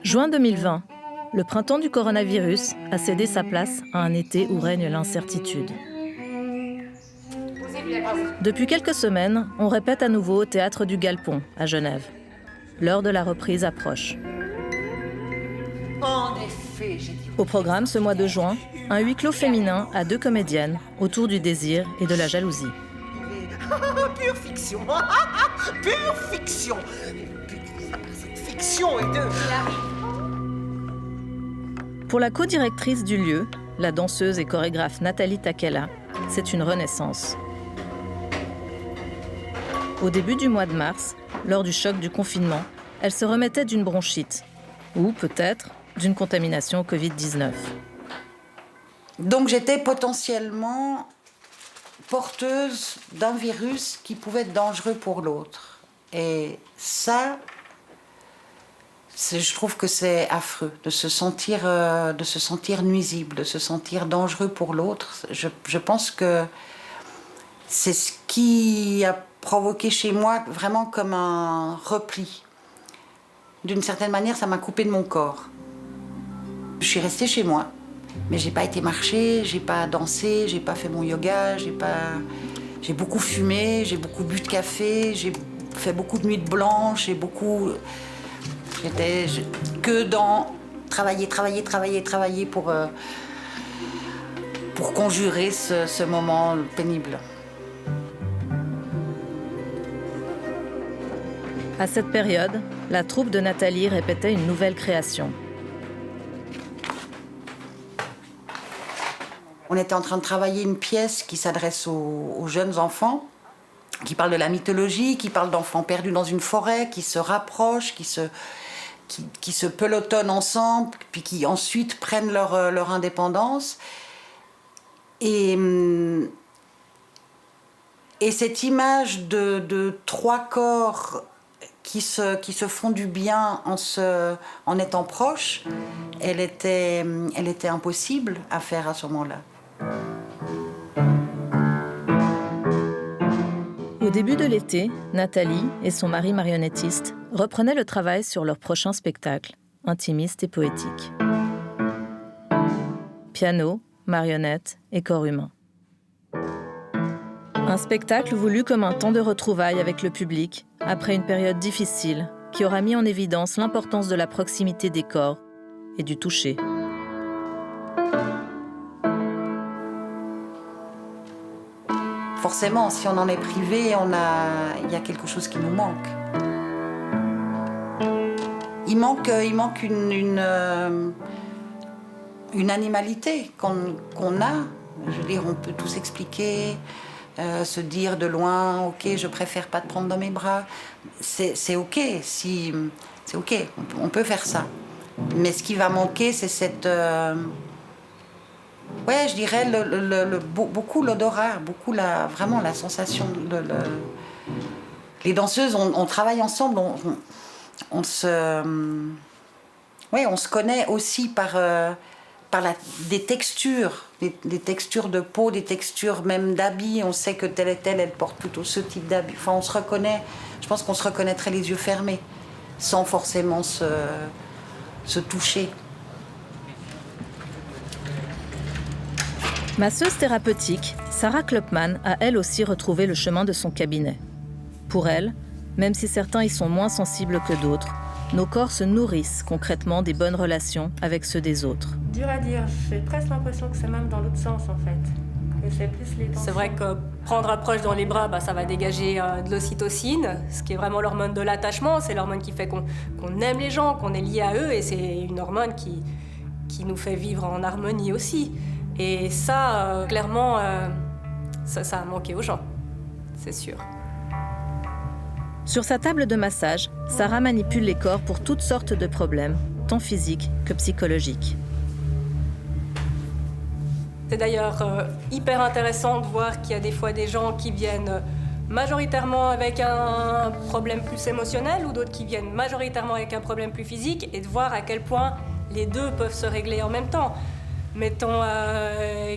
Juin 2020, le printemps du coronavirus a cédé sa place à un été où règne l'incertitude. Depuis quelques semaines, on répète à nouveau au théâtre du Galpon, à Genève. L'heure de la reprise approche. En effet, j'ai dit... Au programme ce mois de juin, un huis clos féminin à 2 comédiennes autour du désir et de la jalousie. Pure fiction. Pure fiction. Cette fiction est de... Pour la co-directrice du lieu, la danseuse et chorégraphe Nathalie Takela, c'est une renaissance. Au début du mois de mars, lors du choc du confinement, elle se remettait d'une bronchite, ou peut-être d'une contamination au Covid-19. Donc j'étais potentiellement porteuse d'un virus qui pouvait être dangereux pour l'autre. Et ça, je trouve que c'est affreux, de se sentir nuisible, de se sentir dangereux pour l'autre. Je pense que c'est ce qui a provoqué chez moi vraiment comme un repli. D'une certaine manière, ça m'a coupé de mon corps. Je suis restée chez moi, mais j'ai pas été marcher, j'ai pas dansé, j'ai pas fait mon yoga, j'ai beaucoup fumé, j'ai beaucoup bu de café, j'ai fait beaucoup de nuits blanches, j'étais que dans travailler pour conjurer ce moment pénible. À cette période, la troupe de Nathalie répétait une nouvelle création. On était en train de travailler une pièce qui s'adresse aux jeunes enfants, qui parle de la mythologie, qui parle d'enfants perdus dans une forêt, qui se rapprochent, qui se pelotonnent ensemble, puis qui ensuite prennent leur indépendance. Et cette image de trois corps qui se font du bien en étant proches, elle était impossible à faire à ce moment-là. Au début de l'été, Nathalie et son mari marionnettiste reprenaient le travail sur leur prochain spectacle, intimiste et poétique. Piano, marionnettes et corps humain. Un spectacle voulu comme un temps de retrouvailles avec le public, après une période difficile, qui aura mis en évidence l'importance de la proximité des corps et du toucher. Forcément, si on en est privé, il y a quelque chose qui nous manque. Il manque une animalité qu'on a. Je veux dire, on peut tout s'expliquer, se dire de loin, ok, je préfère pas te prendre dans mes bras. C'est ok, c'est ok, on peut faire ça. Mais ce qui va manquer, c'est cette... ouais, je dirais beaucoup l'odorat, beaucoup vraiment la sensation. Les danseuses, on travaille ensemble, on se connaît aussi par des textures, des textures de peau, des textures même d'habits. On sait que telle et telle, elle porte plutôt ce type d'habit. Enfin, on se reconnaît. Je pense qu'on se reconnaîtrait les yeux fermés, sans forcément se toucher. Masseuse thérapeutique, Sarah Klopman a elle aussi retrouvé le chemin de son cabinet. Pour elle, même si certains y sont moins sensibles que d'autres, nos corps se nourrissent concrètement des bonnes relations avec ceux des autres. Dur à dire, j'ai presque l'impression que c'est même dans l'autre sens en fait. Que c'est plus les tensions. C'est vrai que prendre un proche dans les bras, ça va dégager de l'ocytocine, ce qui est vraiment l'hormone de l'attachement. C'est l'hormone qui fait qu'on aime les gens, qu'on est lié à eux, et c'est une hormone qui nous fait vivre en harmonie aussi. Et ça, clairement, ça a manqué aux gens, c'est sûr. Sur sa table de massage, Sarah manipule les corps pour toutes sortes de problèmes, tant physiques que psychologiques. C'est d'ailleurs hyper intéressant de voir qu'il y a des fois des gens qui viennent majoritairement avec un problème plus émotionnel ou d'autres qui viennent majoritairement avec un problème plus physique, et de voir à quel point les deux peuvent se régler en même temps. Mettons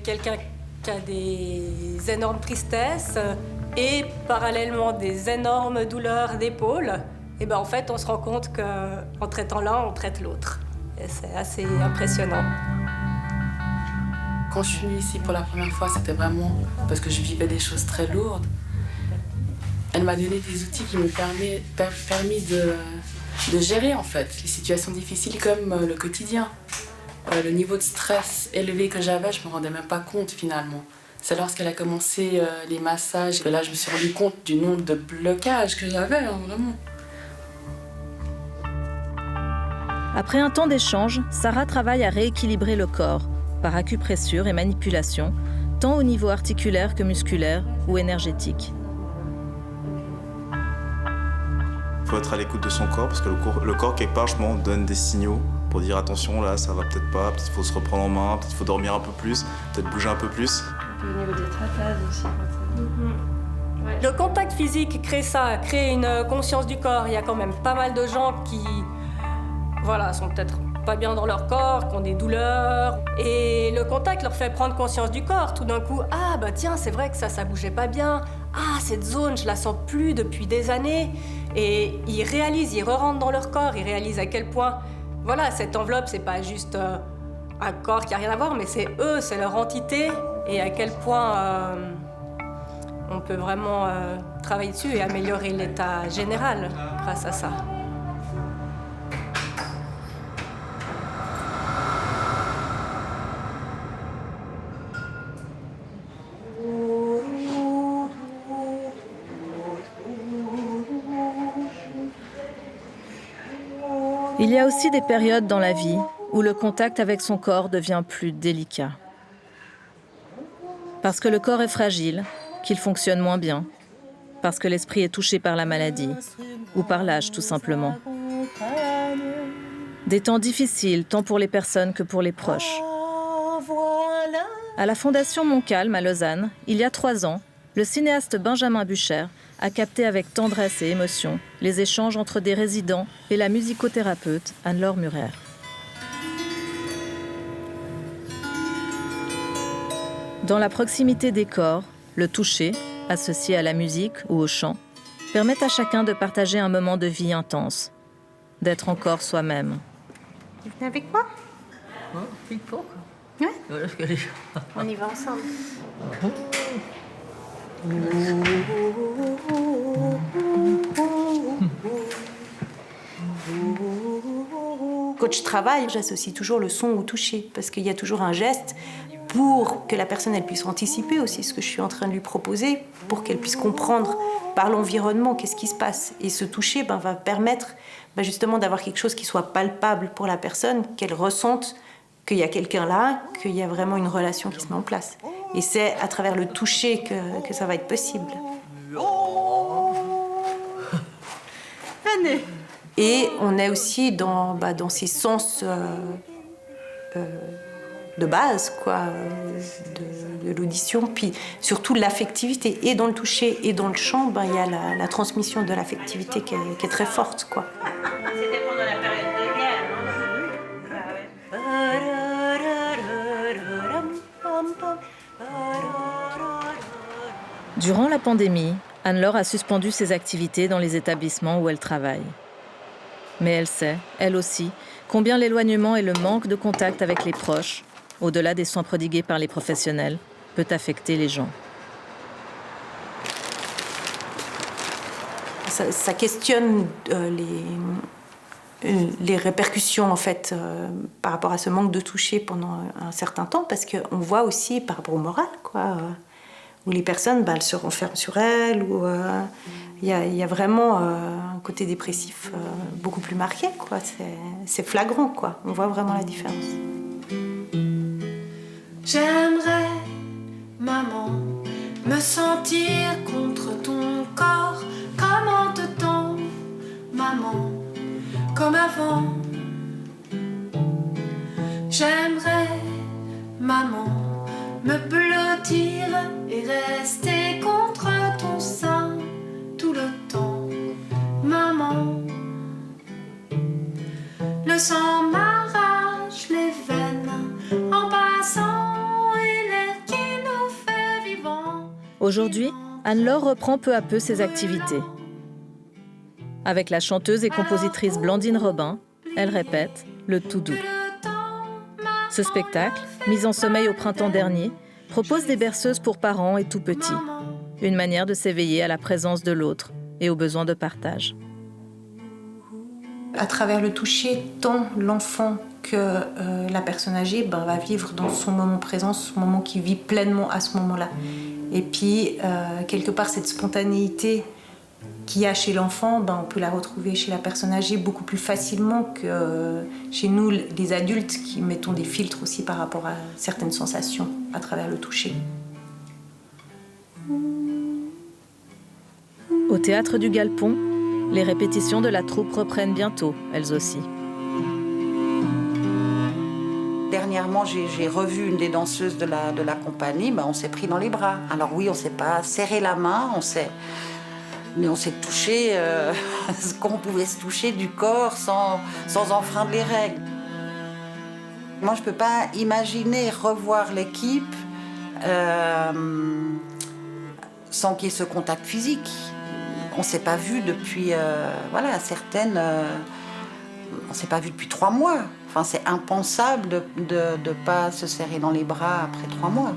quelqu'un qui a des énormes tristesses, et parallèlement des énormes douleurs d'épaule, et ben en fait on se rend compte qu'en traitant l'un, on traite l'autre. Et c'est assez impressionnant. Quand je suis venue ici pour la première fois, c'était vraiment parce que je vivais des choses très lourdes. Elle m'a donné des outils qui m'ont permis de gérer en fait les situations difficiles comme le quotidien. Le niveau de stress élevé que j'avais, je ne me rendais même pas compte finalement. C'est lorsqu'elle a commencé les massages que là je me suis rendu compte du nombre de blocages que j'avais, vraiment. Après un temps d'échange, Sarah travaille à rééquilibrer le corps par acupressure et manipulation, tant au niveau articulaire que musculaire ou énergétique. Il faut être à l'écoute de son corps parce que le corps quelque part, je pense, donne des signaux pour dire attention, là ça va peut-être pas, peut-être qu'il faut se reprendre en main, peut-être qu'il faut dormir un peu plus, peut-être bouger un peu plus. Au niveau des trapèzes aussi. Le contact physique crée ça, crée une conscience du corps. Il y a quand même pas mal de gens qui sont peut-être pas bien dans leur corps, qui ont des douleurs. Et le contact leur fait prendre conscience du corps. Tout d'un coup, ah bah tiens, c'est vrai que ça bougeait pas bien. Ah, cette zone, je la sens plus depuis des années. Et ils réalisent, ils re-rentrent dans leur corps, ils réalisent à quel point, cette enveloppe, c'est pas juste un corps qui a rien à voir, mais c'est eux, c'est leur entité. Et à quel point on peut vraiment travailler dessus et améliorer l'état général grâce à ça. Il y a aussi des périodes dans la vie où le contact avec son corps devient plus délicat. Parce que le corps est fragile, qu'il fonctionne moins bien, parce que l'esprit est touché par la maladie ou par l'âge tout simplement. Des temps difficiles tant pour les personnes que pour les proches. À la Fondation Montcalm à Lausanne, il y a 3 ans, le cinéaste Benjamin Bucher a capté avec tendresse et émotion les échanges entre des résidents et la musicothérapeute Anne-Laure Murer. Dans la proximité des corps, le toucher, associé à la musique ou au chant, permet à chacun de partager un moment de vie intense, d'être encore soi-même. Tu venais avec moi? Il faut. Ouais. On y va ensemble. Quand je travaille, j'associe toujours le son au toucher, parce qu'il y a toujours un geste pour que la personne elle puisse anticiper aussi ce que je suis en train de lui proposer, pour qu'elle puisse comprendre par l'environnement qu'est-ce qui se passe. Et ce toucher va permettre justement d'avoir quelque chose qui soit palpable pour la personne, qu'elle ressente qu'il y a quelqu'un là, qu'il y a vraiment une relation qui se met en place. Et c'est à travers le toucher que ça va être possible. Et on est aussi dans ces sens de base, de l'audition, puis surtout l'affectivité. Et dans le toucher et dans le chant, il y a la transmission de l'affectivité qui est très forte, quoi. C'était pendant la période de guerre, Durant la pandémie, Anne-Laure a suspendu ses activités dans les établissements où elle travaille. Mais elle sait, elle aussi, combien l'éloignement et le manque de contact avec les proches, au-delà des soins prodigués par les professionnels, peut affecter les gens. Ça questionne les répercussions en fait par rapport à ce manque de toucher pendant un certain temps, parce qu'on voit aussi par rapport au moral, où les personnes elles se renferment sur elles, où il y a vraiment un côté dépressif beaucoup plus marqué, c'est flagrant, on voit vraiment la différence. J'aimerais, maman, me sentir contre ton corps, comme en te temps, maman, comme avant. J'aimerais, maman, me blottir et rester contre ton sein tout le temps, maman. Le sang m'arrache les veines en passant et l'air qui nous fait vivants. Aujourd'hui, Anne-Laure reprend peu à peu ses activités. Avec la chanteuse et compositrice Blandine Robin, elle répète le tout doux. Ce spectacle, mis en sommeil au printemps dernier, propose des berceuses pour parents et tout petits. Une manière de s'éveiller à la présence de l'autre et aux besoins de partage. À travers le toucher, tant l'enfant que la personne âgée va vivre dans son moment présent, son moment qui vit pleinement à ce moment-là. Et puis, quelque part, cette spontanéité qu'il y a chez l'enfant, on peut la retrouver chez la personne âgée beaucoup plus facilement que chez nous, les adultes, qui mettons des filtres aussi par rapport à certaines sensations à travers le toucher. Au théâtre du Galpon, les répétitions de la troupe reprennent bientôt, elles aussi. Dernièrement, j'ai revu une des danseuses de la compagnie, on s'est pris dans les bras. Alors oui, on ne s'est pas serré la main, mais on s'est touché ce qu'on pouvait se toucher du corps sans enfreindre les règles. Moi, je ne peux pas imaginer revoir l'équipe sans qu'il y ait ce contact physique. On ne s'est pas vu depuis, certaines, on ne s'est pas vu depuis 3 mois. Enfin, c'est impensable de ne pas se serrer dans les bras après 3 mois.